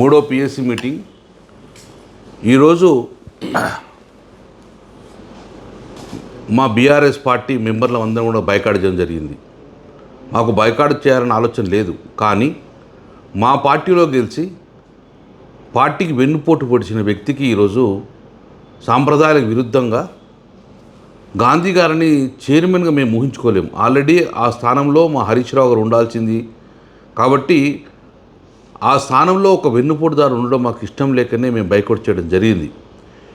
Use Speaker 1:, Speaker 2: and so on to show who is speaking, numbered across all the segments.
Speaker 1: మూడో PSC meeting ఈరోజు మా బీఆర్ఎస్ పార్టీ మెంబర్ల అందరం కూడా బైకాట్ చేయడం జరిగింది. మాకు బైకాట్ చేయాలన్న ఆలోచన లేదు, కానీ మా పార్టీలో గెలిచి పార్టీకి వెన్నుపోటు పొడిచిన వ్యక్తికి ఈరోజు సాంప్రదాయాలకు విరుద్ధంగా గాంధీ గారిని చైర్మన్గా మేము ఊహించుకోలేము. ఆల్రెడీ ఆ స్థానంలో మా హరీష్ రావు గారు ఉండాల్సింది కాబట్టి ఆ స్థానంలో ఒక వెన్నుపోటుదారు ఉండడం మాకు ఇష్టం లేకనే మేము బైకాట్ చేయడం జరిగింది.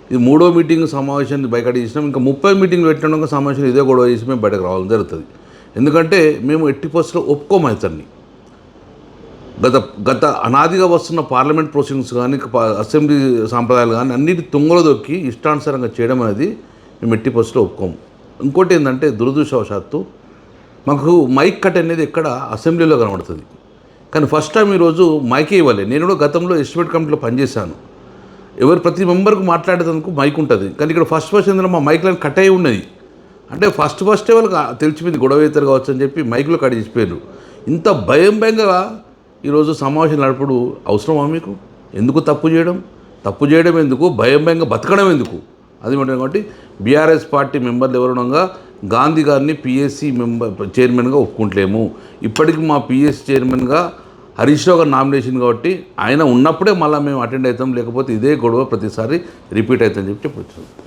Speaker 1: ఇది మూడో మీటింగ్ సమావేశాన్ని బైకాట్ చేసినాం. ఇంకా 30 మీటింగ్లు పెట్టడం సమావేశం ఇదే గొడవ చేసి మేము బయటకు రావడం జరుగుతుంది. ఎందుకంటే మేము ఎట్టి పరిస్థితుల్లో ఒప్పుకోమైతాన్ని గత అనాదిగా వస్తున్న పార్లమెంట్ ప్రొసీడింగ్స్ కానీ అసెంబ్లీ సాంప్రదాయాలు కానీ అన్నిటి తుంగలో దొక్కి ఇష్టానుసారంగా చేయడం అనేది మేము ఎట్టి పరిస్థితుల్లో ఒప్పుకోము. ఇంకోటి ఏంటంటే దురదృష్టవశాత్తు మాకు మైక్ కట్ అనేది ఎక్కడ అసెంబ్లీలో కనబడుతుంది, కానీ ఫస్ట్ టైం ఈరోజు మైకే ఇవ్వాలి. నేను కూడా గతంలో ఎస్టిమేట్ కమిటీలో పనిచేశాను. ప్రతి మెంబర్కు మాట్లాడేందుకు మైక్ ఉంటుంది, కానీ ఇక్కడ ఫస్ట్ ఏంటంటే మా మైక్లను కట్ అయి ఉన్నది. అంటే ఫస్ట్ వాళ్ళకి తెలిసిపోయింది గొడవ అవుతారు కావచ్చు అని చెప్పి మైకులో కట్ చేసిపోయారు. ఇంత భయంగా ఈరోజు సమావేశం నడుపుడు అవసరమా మీకు? ఎందుకు తప్పు చేయడం ఎందుకు? భయంగా బతకడం ఎందుకు? అది కాబట్టి బీఆర్ఎస్ పార్టీ మెంబర్లు ఎవరునగా గాంధీ గారిని పిఎస్సి చైర్మన్గా ఒప్పుకుంటలేము. ఇప్పటికి మా పిఎస్సి చైర్మన్గా హరీష్ రావు గారు నామినేషన్ కాబట్టి ఆయన ఉన్నప్పుడే మళ్ళీ మేము అటెండ్ అవుతాం, లేకపోతే ఇదే గొడవ ప్రతిసారి రిపీట్ అవుతుందని చెప్పి చెప్పొచ్చు.